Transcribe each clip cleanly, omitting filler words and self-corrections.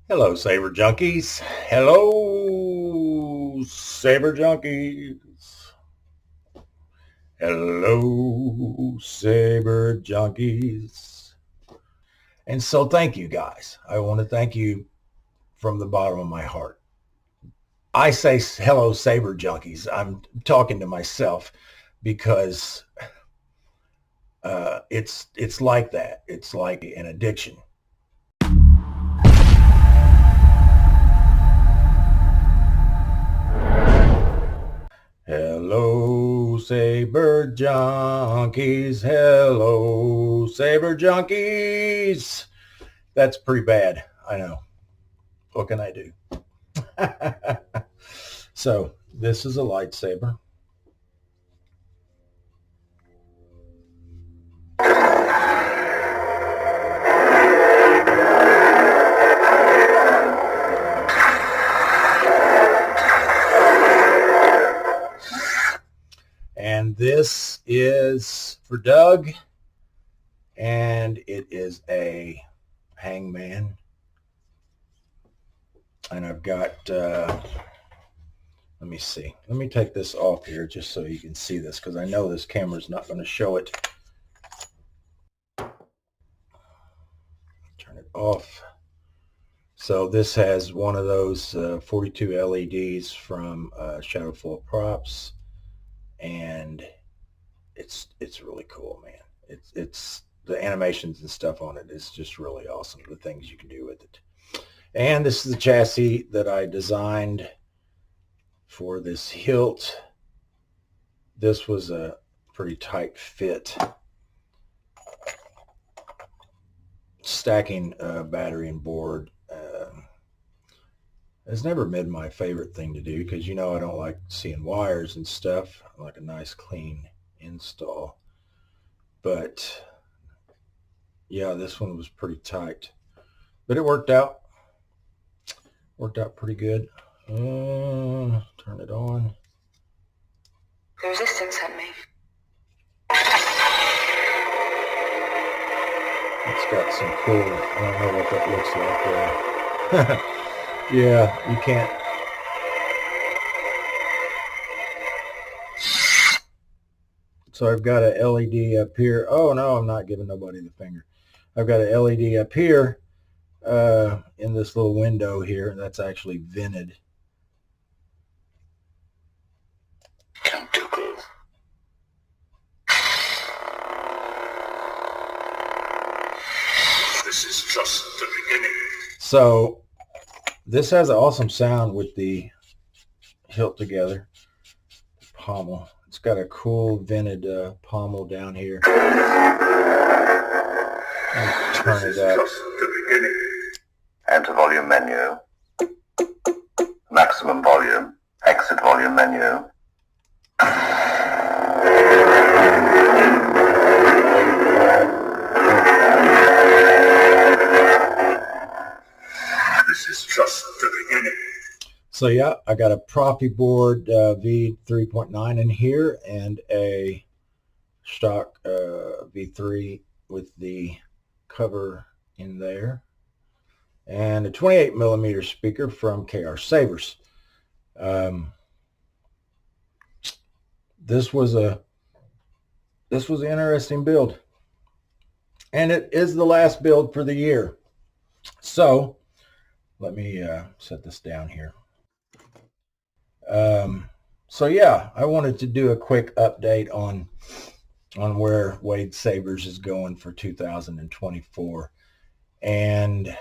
Hello, Saber Junkies. Hello, Saber Junkies. Hello, Saber Junkies. And so thank you guys. I want to thank you from the bottom of my heart. I say hello, Saber Junkies. I'm talking to myself because it's like that. It's like an addiction. Hello, Saber Junkies. Hello, Saber Junkies. That's pretty bad. I know. What can I do? So this is a lightsaber. And this is for Doug. And it is a hangman. And I've got, let me see. Let me take this off here just so you can see this because I know this camera's not going to show it. Turn it off. So this has one of those 42 LEDs from Shadowfall Props, and it's really cool, man. It's the animations and stuff on it is just really awesome. The things you can do with it. And this is the chassis that I designed for this hilt. This was a pretty tight fit. Stacking battery and board has never been my favorite thing to do because, you know, I don't like seeing wires and stuff. I like a nice clean install. But yeah, this one was pretty tight. But it worked out. Worked out pretty good. Turn it on. The resistance sent me. It's got some cool, I don't know what that looks like there. Yeah, you can't. So I've got a LED up here. Oh no, I'm not giving nobody the finger. I've got a LED up here in this little window here. That's actually vented. This is just the beginning. So this has an awesome sound with the hilt together. Pommel. It's got a cool vented pommel down here. I'll turn it up. Just the beginning. Enter volume menu. Maximum volume. Exit volume menu. This is just the beginning. So yeah, I got a Profi board V3.9 in here and a stock V3 with the cover in there, and a 28 millimeter speaker from KR Sabers. This was an interesting build, and it is the last build for the year. So let me set this down here. So yeah, I wanted to do a quick update on where Wade Sabers is going for 2024. And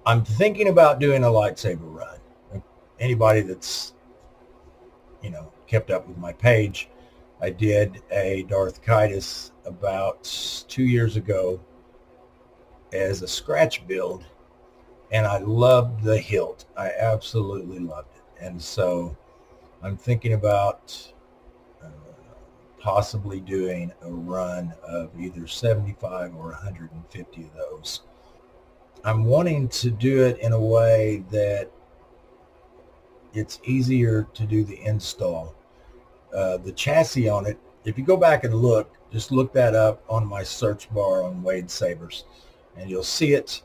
I'm thinking about doing a lightsaber run. Anybody that's, you know, kept up with my page, I did a Darth Kaitis about 2 years ago as a scratch build, and I loved the hilt. I absolutely loved it. And so I'm thinking about possibly doing a run of either 75 or 150 of those. I'm wanting to do it in a way that it's easier to do the install. The chassis on it, if you go back and look, just look that up on my search bar on Wade Sabers, and you'll see it.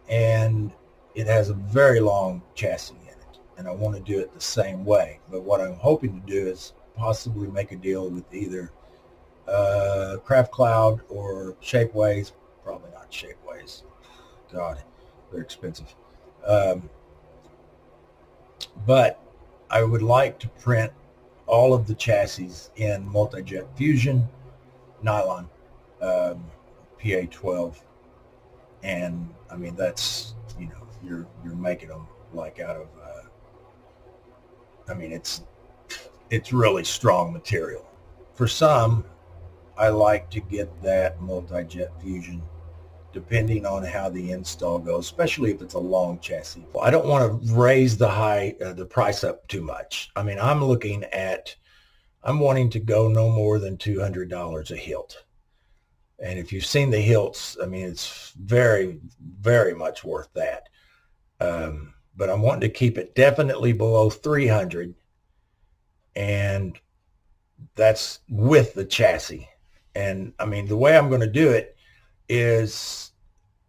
and it has a very long chassis in it, and I want to do it the same way. But what I'm hoping to do is possibly make a deal with either Craft Cloud or Shapeways. Probably not Shapeways. God, they're expensive. Um, but I would like to print all of the chassis in multi-jet fusion nylon, um, PA12, and I mean that's you're making them like out of. I mean it's really strong material. For some, I like to get that multi-jet fusion depending on how the install goes, especially if it's a long chassis. I don't want to raise the price up too much. I mean, I'm wanting to go no more than $200 a hilt. And if you've seen the hilts, I mean, it's very, very much worth that. But I'm wanting to keep it definitely below 300, and that's with the chassis. And I mean, the way I'm going to do it is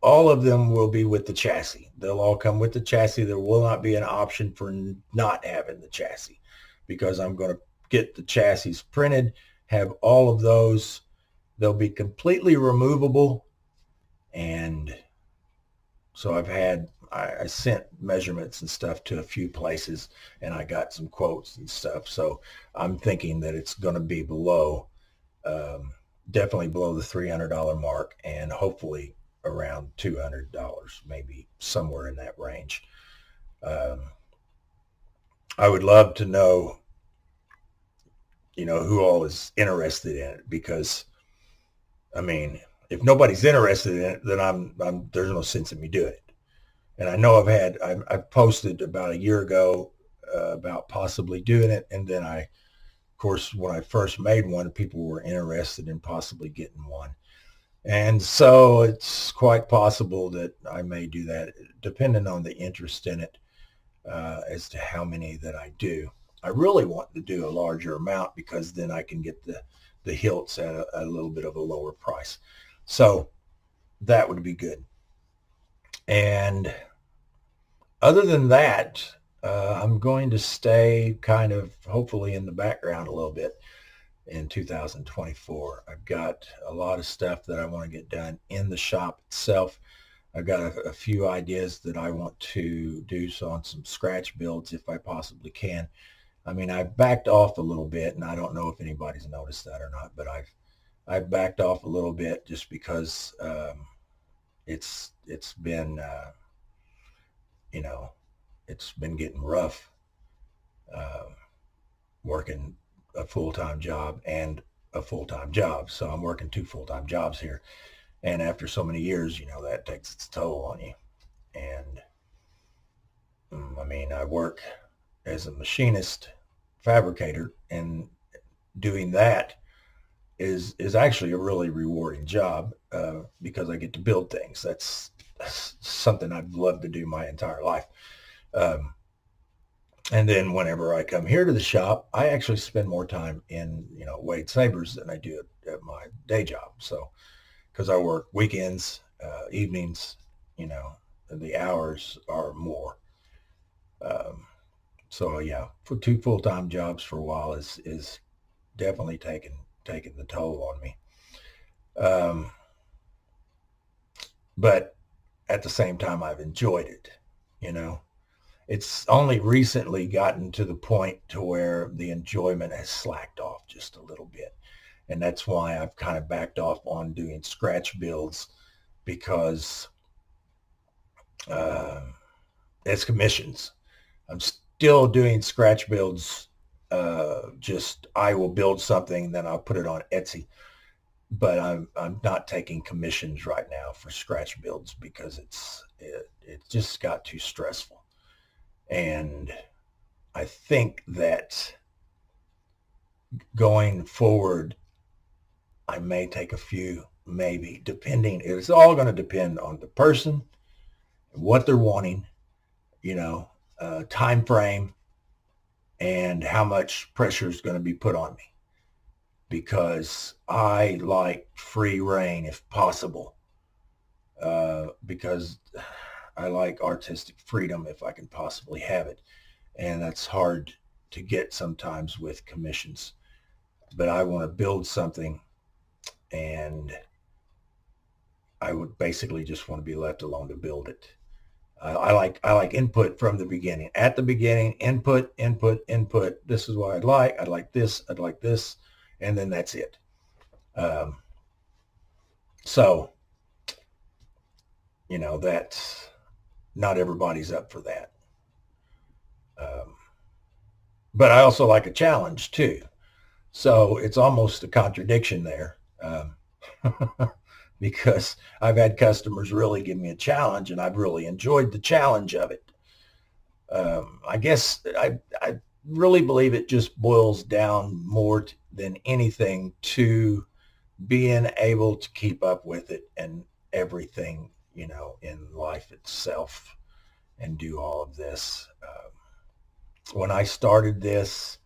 all of them will be with the chassis. They'll all come with the chassis. There will not be an option for not having the chassis, because I'm going to get the chassis printed, have all of those. They'll be completely removable. And so I sent measurements and stuff to a few places, and I got some quotes and stuff. So I'm thinking that it's going to be um, definitely below the $300 mark, and hopefully around $200, maybe somewhere in that range. Um, I would love to know, who all is interested in it, because I mean, if nobody's interested in it, then there's no sense in me doing it. And I know I've posted about a year ago about possibly doing it, and then of course, when I first made one, people were interested in possibly getting one. And so it's quite possible that I may do that, depending on the interest in it, as to how many that I do. I really want to do a larger amount, because then I can get the hilts at a little bit of a lower price. So that would be good. And other than that, I'm going to stay kind of hopefully in the background a little bit in 2024. I've got a lot of stuff that I want to get done in the shop itself. I've got a few ideas that I want to do on some scratch builds if I possibly can. I mean, I've backed off a little bit, and I don't know if anybody's noticed that or not, but I've backed off a little bit just because it's been you know it's been getting rough, uh, working a full-time job and a full-time job. So I'm working two full-time jobs here, and after so many years, that takes its toll on you. And I mean, I work as a machinist fabricator, and doing that is actually a really rewarding job, because I get to build things. That's something I've loved to do my entire life. Um, and then whenever I come here to the shop, I actually spend more time in Wade Sabers than I do at my day job. So because I work weekends, evenings, you know, the hours are more. Um, so yeah, for two full-time jobs for a while is definitely taking the toll on me. Um, but at the same time, I've enjoyed it. You know, it's only recently gotten to the point to where the enjoyment has slacked off just a little bit, and that's why I've kind of backed off on doing scratch builds, because uh, it's commissions. I'm still doing scratch builds. Just I will build something, then I'll put it on Etsy. But I'm not taking commissions right now for scratch builds, because it just got too stressful. And I think that going forward, I may take a few, maybe, depending. It's all going to depend on the person, what they're wanting, time frame, and how much pressure is going to be put on me, because I like free reign if possible. Because I like artistic freedom if I can possibly have it. And that's hard to get sometimes with commissions. But I want to build something, and I would basically just want to be left alone to build it. I like input from the beginning. At the beginning, input, input, input. This is what I'd like. I'd like this. I'd like this. And then that's it. Um, so, that's not everybody's up for that. But I also like a challenge too. So it's almost a contradiction there. Because I've had customers really give me a challenge, and I've really enjoyed the challenge of it. I guess I really believe it just boils down more than anything to being able to keep up with it and everything, in life itself, and do all of this. When I started this,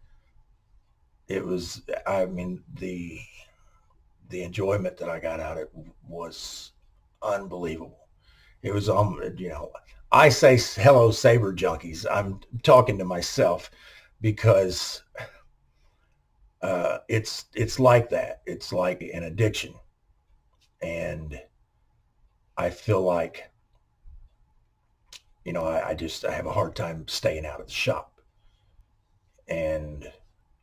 it was, I mean, the enjoyment that I got out of it was unbelievable. It was, I say hello saber junkies. I'm talking to myself because it's like that. It's like an addiction, and I feel like, I have a hard time staying out of the shop, and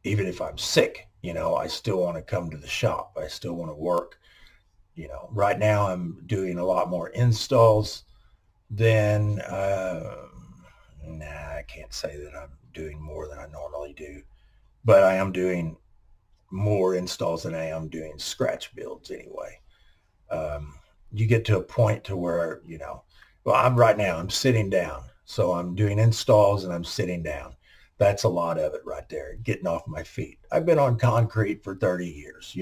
even if I'm sick, I still want to come to the shop. I still want to work. Right now I'm doing a lot more installs than, I can't say that I'm doing more than I normally do, but I am doing more installs than I am doing scratch builds anyway. You get to a point to where, well, I'm sitting down. So I'm doing installs and I'm sitting down. That's a lot of it right there, getting off my feet. I've been on concrete for 30 years,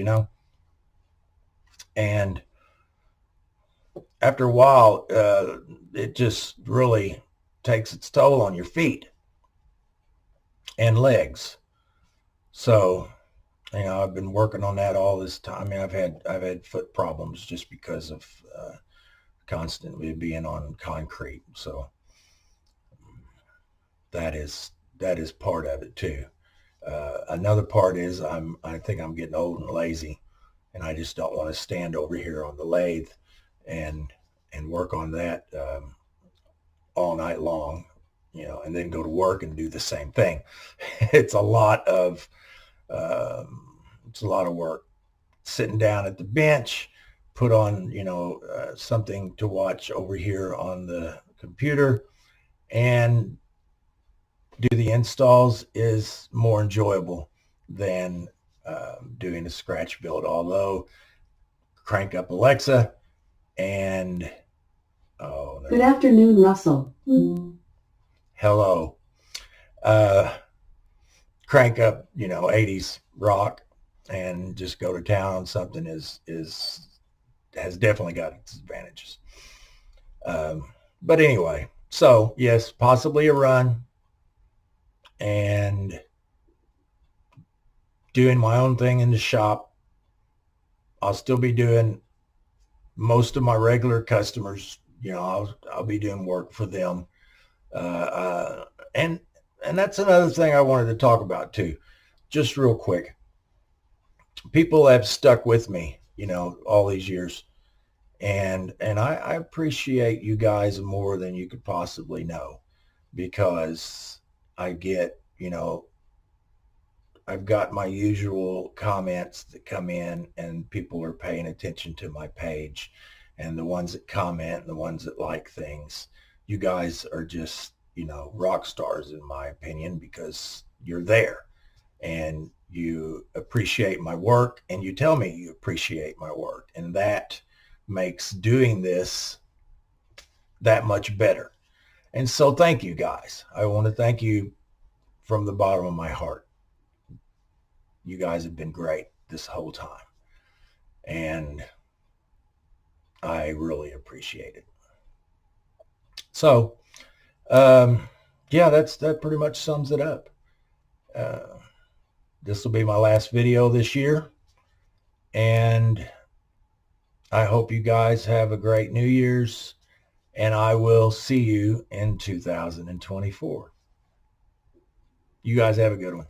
and after a while, it just really takes its toll on your feet and legs. So, I've been working on that all this time. I mean, I've had foot problems just because of constantly being on concrete. So that is part of it too. Another part is I think I'm getting old and lazy, and I just don't want to stand over here on the lathe and work on that all night long, and then go to work and do the same thing. It's a lot of work. Sitting down at the bench, put on something to watch over here on the computer, and do the installs is more enjoyable than doing a scratch build. Although, crank up Alexa and good afternoon, Russell. Hello. Crank up 80s rock and just go to town on something has definitely got its advantages. But anyway, so yes, possibly a run, and doing my own thing in the shop. I'll still be doing most of my regular customers. I'll be doing work for them. And that's another thing I wanted to talk about too, just real quick. People have stuck with me, all these years. And I appreciate you guys more than you could possibly know, because I get, I've got my usual comments that come in, and people are paying attention to my page, and the ones that comment and the ones that like things. You guys are just, rock stars in my opinion, because you're there and you appreciate my work, and you tell me you appreciate my work, and that makes doing this that much better. And so thank you guys. I want to thank you from the bottom of my heart. You guys have been great this whole time, and I really appreciate it. So, yeah, that pretty much sums it up. This will be my last video this year, and I hope you guys have a great New Year's, and I will see you in 2024. You guys have a good one.